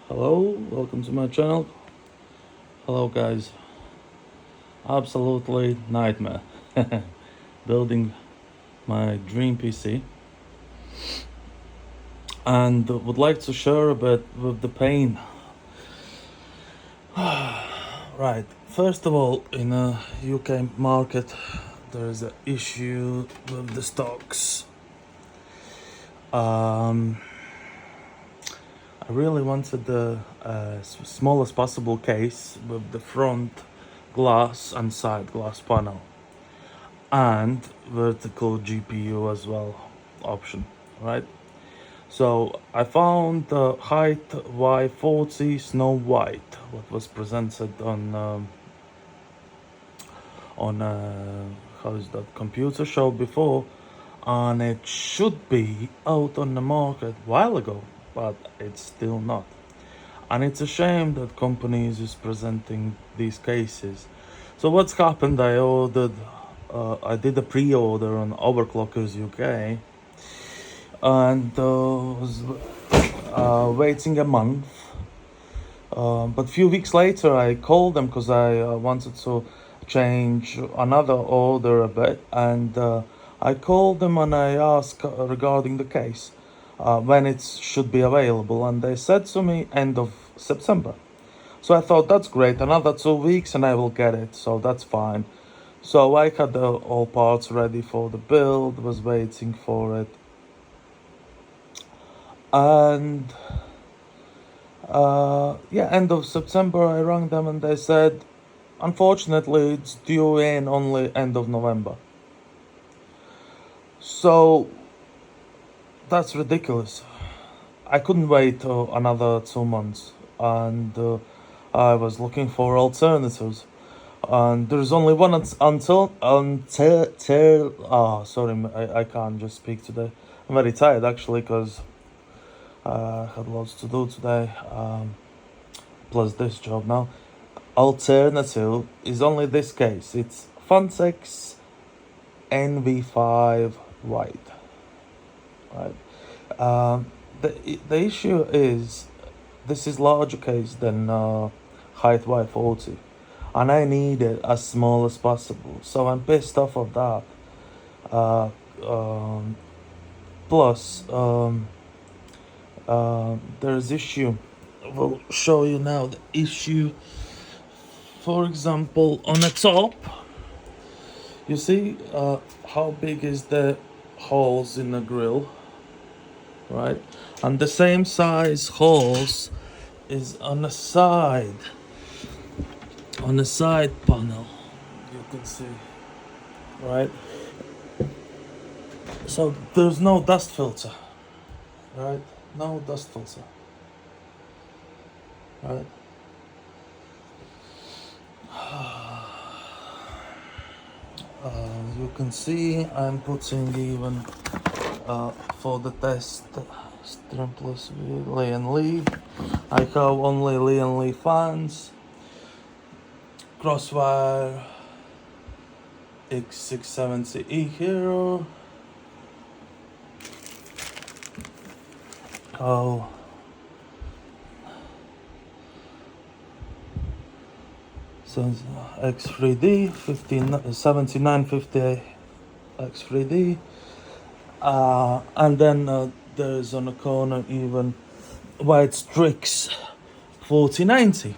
Hello, welcome to my channel. Hello guys. Absolutely nightmare. Building my dream PC and would like to share a bit with the pain. Right, first of all, in a UK market there is an issue with the stocks. I really wanted the smallest possible case with the front glass and side glass panel and vertical GPU as well option, right? So I found the height Y40 Snow White, what was presented on how is that computer show before, and it should be out on the market a while ago, but it's still not. And it's a shame that companies is presenting these cases. So what's happened, I did a pre-order on Overclockers UK and was waiting a month. But a few weeks later I called them because I wanted to change another order a bit, and I called them and I asked regarding the case when it should be available, and they said to me end of September. So I thought that's great, another 2 weeks and I will get it, so that's fine. So I had all parts ready for the build, was waiting for it, and end of September I rang them and they said unfortunately it's due in only end of November. So that's ridiculous. I couldn't wait another 2 months, and I was looking for alternatives, and there's only one until sorry, I can't just speak today. I'm very tired actually because I had lots to do today, plus this job now. Alternative is only this case. It's Phanteks NV5 white, right? The issue is this is larger case than height Y40, and I need it as small as possible. So I'm pissed off of that. Plus, there's issue. We'll show you now the issue. For example, on the top, you see how big is the holes in the grill, right? And the same size holes is on the side panel, you can see, right? So there's no dust filter, right? No dust filter, right? You can see I'm putting even for the test Strimpless lian Lee. I have only lian Lee fans, Crosshair X670E Hero. So X3D 7950 X3D, and then there's on the corner even White Strix 4090.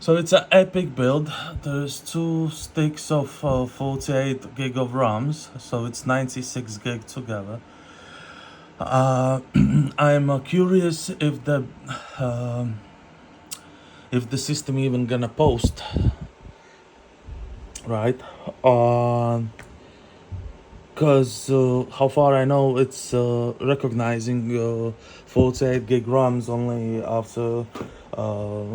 So it's an epic build. There's 2 sticks of 48 gig of RAMs, so it's 96 gig together. I'm curious if the system even gonna post, right? Because how far I know, it's recognizing 48 gig RAMs only after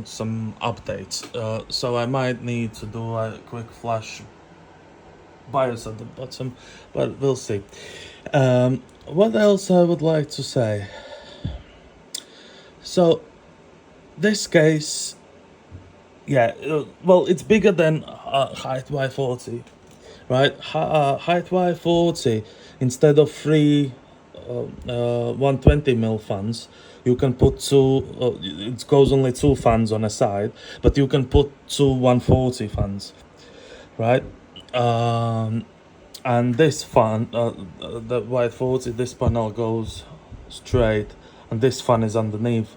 some updates. So I might need to do a quick flash BIOS at the bottom, but we'll see. What else I would like to say? So this case, well, it's bigger than height Y40, right? Height Y40, instead of 3 120 mil fans, you can put two. It goes only two fans on a side, but you can put two 140 fans, right? And this fan, the white 40, this panel goes straight, and this fan is underneath,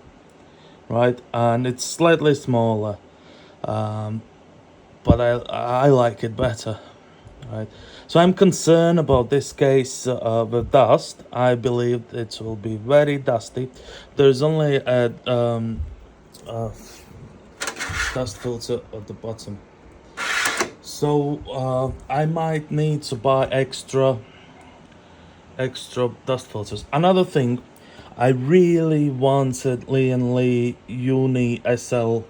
right? And it's slightly smaller, but I like it better, right? So I'm concerned about this case with dust. I believe it will be very dusty. There's only a dust filter at the bottom, so I might need to buy extra dust filters. Another thing, I really wanted Lian Li Uni SL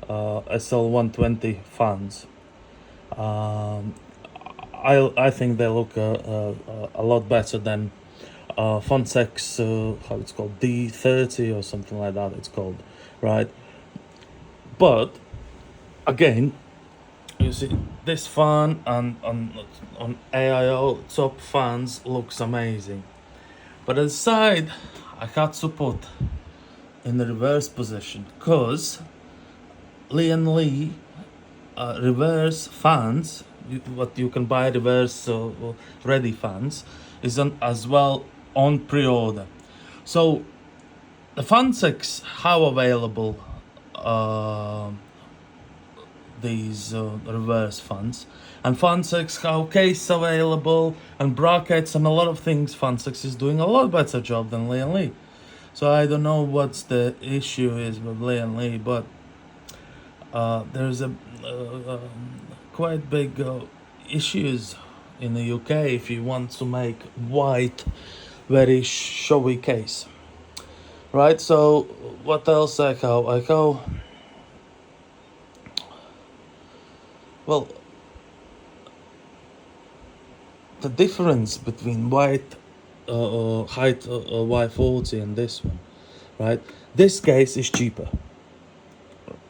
120 fans. I think they look a lot better than Phanteks, how it's called, D30 or something like that. It's called, right? But again, you see, this fan and on AIO top fans looks amazing, but at the side I had to put in the reverse position, because Lian Li reverse fans, what you can buy reverse ready fans, is on, as well on pre-order. So the Phanteks how available these reverse fans, and Phanteks how case available and brackets and a lot of things. Phanteks is doing a lot better job than Lian Li. So I don't know what's the issue is with Lian Li, but there's a quite big issues in the UK if you want to make white very showy case, right? So what else I go, well, the difference between white height Y40 and this one, right? This case is cheaper,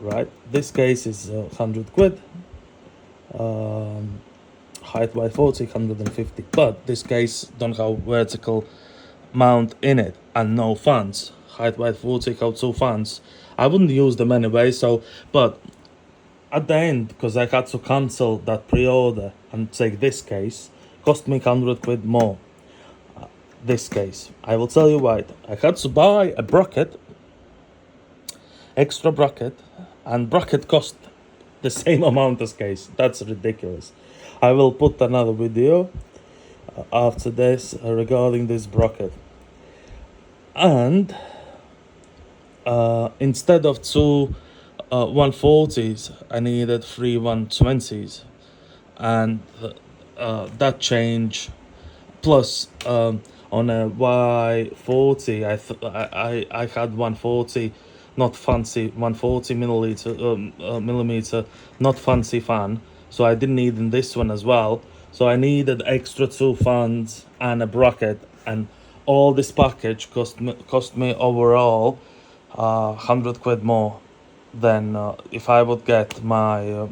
right? This case is 100 quid. Height Y40 150, but this case don't have vertical mount in it and no fans. Height Y40 have two fans. I wouldn't use them anyway, so, but at the end, because I had to cancel that pre-order and take this case, cost me 100 quid more. This case, I will tell you why. I had to buy a bracket, extra bracket, and bracket cost the same amount as case. That's ridiculous. I will put another video after this regarding this bracket. And instead of two 140s, I needed three 120s, and that change plus on a Y40 I had 140, not fancy 140 millimeter, not fancy fan, so I didn't need in this one as well. So I needed extra two fans and a bracket, and all this package cost me overall 100 quid more than if I would get my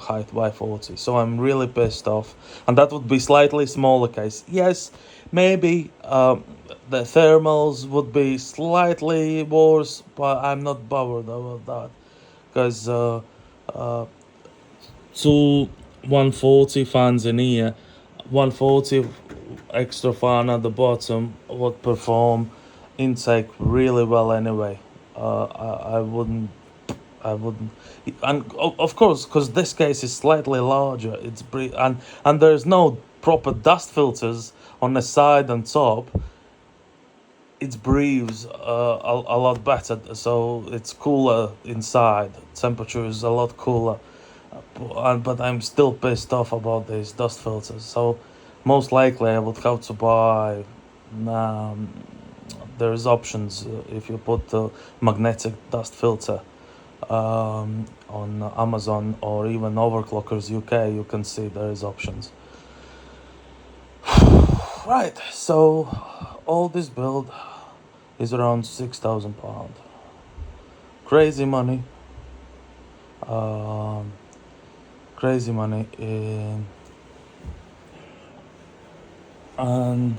height Y40. So I'm really pissed off, and that would be slightly smaller case. Yes, maybe the thermals would be slightly worse, but I'm not bothered about that, because two 140 fans in here, 140 extra fan at the bottom would perform intake really well anyway. I wouldn't, and of course, because this case is slightly larger, it's and there's no proper dust filters on the side and top. It breathes a lot better, so it's cooler inside. Temperature is a lot cooler, but I'm still pissed off about these dust filters. So most likely I would have to buy. There's options if you put the magnetic dust filter on Amazon or even Overclockers UK. You can see there is options. Right, so all this build is around £6,000. Crazy money. Crazy money. And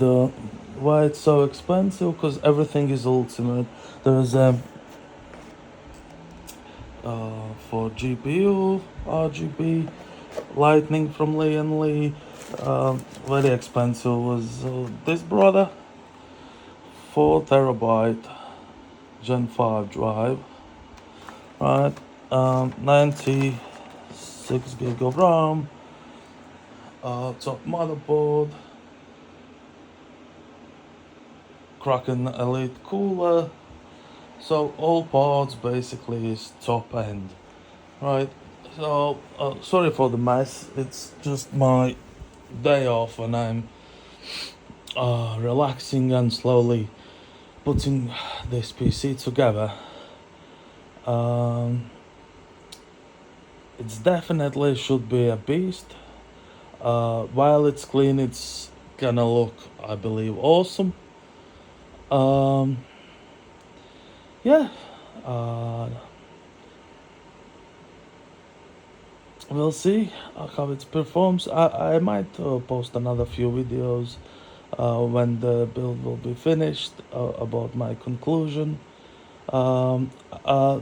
why it's so expensive? Because everything is ultimate. There's for GPU, RGB, Lightning from lian. Very expensive was this brother, 4 TB Gen 5 drive, right? 96 gig of RAM, top motherboard, Kraken Elite cooler. So all parts basically is top end, right? So sorry for the mess. It's just my day off and I'm relaxing and slowly putting this PC together. It's definitely should be a beast. While it's clean, it's gonna look, I believe, awesome. Yeah. We'll see how it performs. I might post another few videos when the build will be finished about my conclusion. Um, uh,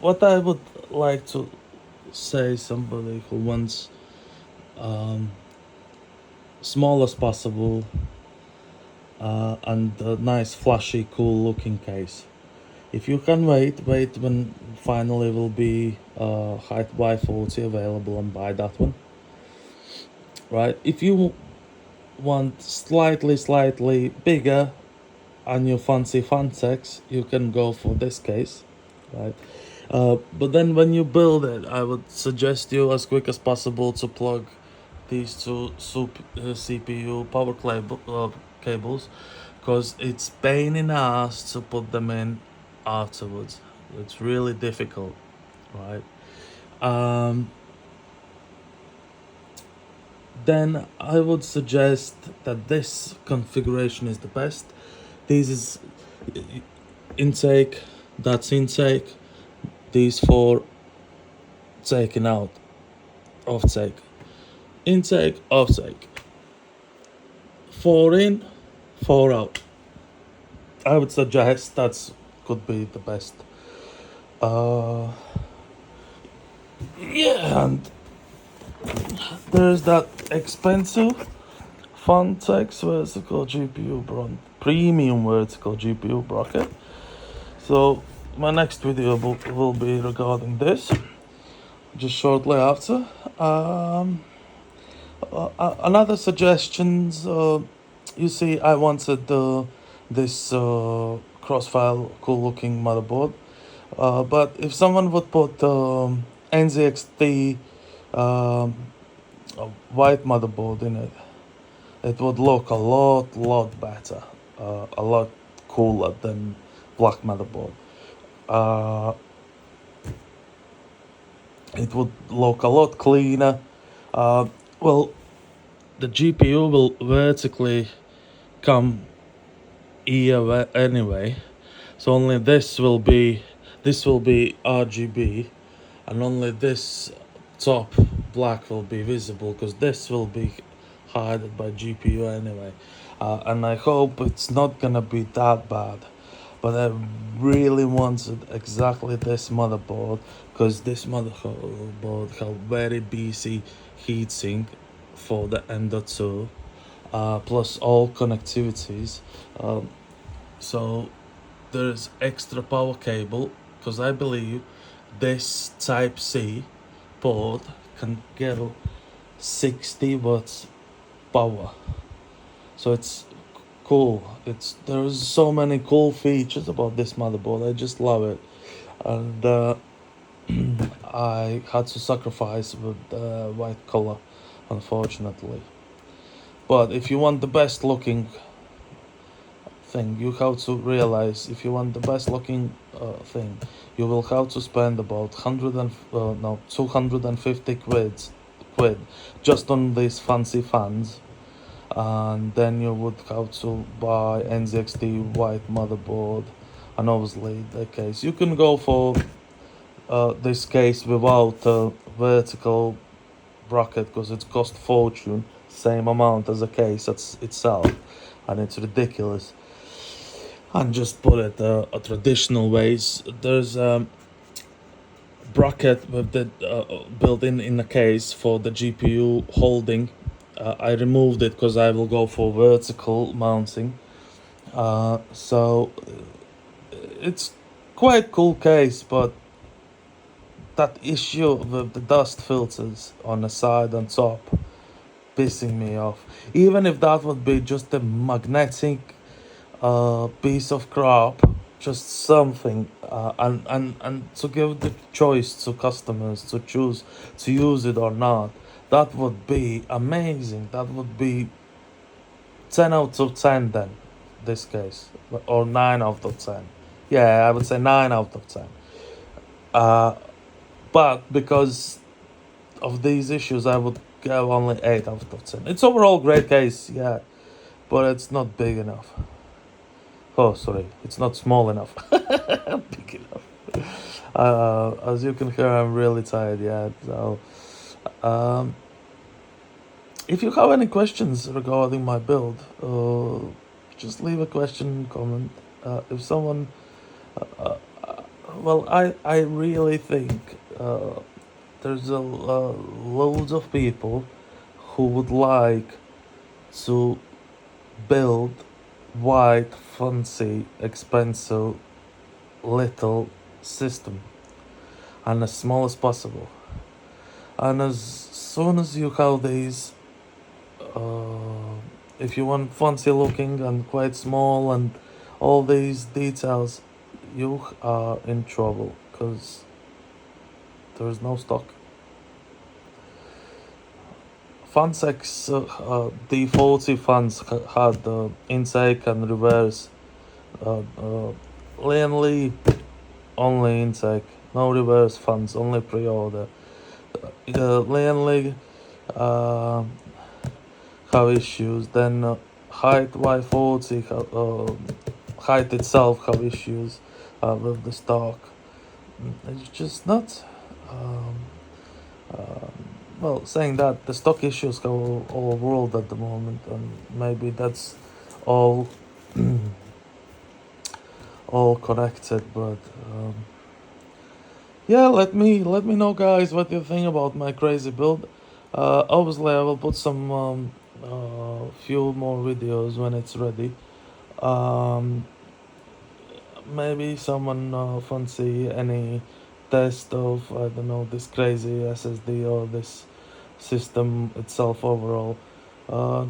what I would like to say, somebody who wants small as possible and a nice, flashy, cool looking case. If you can wait when finally will be height Y40 available and buy that one. Right? If you want slightly bigger and you fancy Phanteks, you can go for this case, right? But then when you build it, I would suggest you as quick as possible to plug these two CPU power cables, because it's pain in the ass to put them in afterwards. It's really difficult, right? Then I would suggest that this configuration is the best. This is intake, that's intake, these four taken out, off-take, intake, off-take, 4 in, 4 out. I would suggest that's could be the best. Yeah, and there's that expensive Phanteks vertical GPU premium vertical GPU bracket. So my next video will be regarding this, just shortly after. Another suggestions. You see, I wanted this Crosshair cool looking motherboard, but if someone would put NZXT a white motherboard in it, it would look a lot better, a lot cooler than black motherboard. It would look a lot cleaner. Well, the GPU will vertically come here anyway, so only this will be RGB, and only this top black will be visible because this will be hidden by GPU anyway. And I hope it's not gonna be that bad, but I really wanted exactly this motherboard because this motherboard has very busy heatsink for the Ender 2, plus all connectivities. So there's extra power cable because I believe this Type C port can get 60 watts power. So it's cool. There's so many cool features about this motherboard. I just love it, and I had to sacrifice with the white color, unfortunately. But if you want the best looking thing, you have to realize if you want the best looking thing, you will have to spend about 250 quid just on these fancy fans, and then you would have to buy NZXT white motherboard, and obviously the case. You can go for this case without a vertical bracket because it cost fortune, same amount as a case itself, and it's ridiculous. And just put it a traditional ways. There's bracket with the built in the case for the GPU holding. I removed it because I will go for vertical mounting. So it's quite cool case, but that issue with the dust filters on the side and top pissing me off. Even if that would be just a magnetic piece of crap, just something, and to give the choice to customers to choose to use it or not, that would be amazing. That would be 10 out of 10 then, this case, or 9 out of 10. Yeah, I would say 9 out of 10. But because of these issues, I would give only 8 out of 10. It's overall great case, yeah, but it's not big enough. Oh, sorry, it's not small enough. Big enough. As you can hear, I'm really tired. Yeah. So, if you have any questions regarding my build, just leave a question, comment. If someone, well, I really think there's loads of people who would like to build white, fancy, expensive, little system, and as small as possible. And as soon as you have these, if you want fancy looking and quite small and all these details, you are in trouble because there's no stock. Phanteks D40 fans had intake and reverse. Lian only intake, no reverse fans, only pre-order. Lian have issues. Then height Y40, height itself have issues with the stock. It's just not. Well, saying that, the stock issues go all over world at the moment, and maybe that's all all connected. But yeah, let me know, guys, what you think about my crazy build. Obviously, I will put some few more videos when it's ready. Maybe someone fancy any test of, I don't know, this crazy SSD or this system itself overall.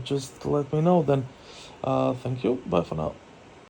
Just let me know then. Thank you. Bye for now.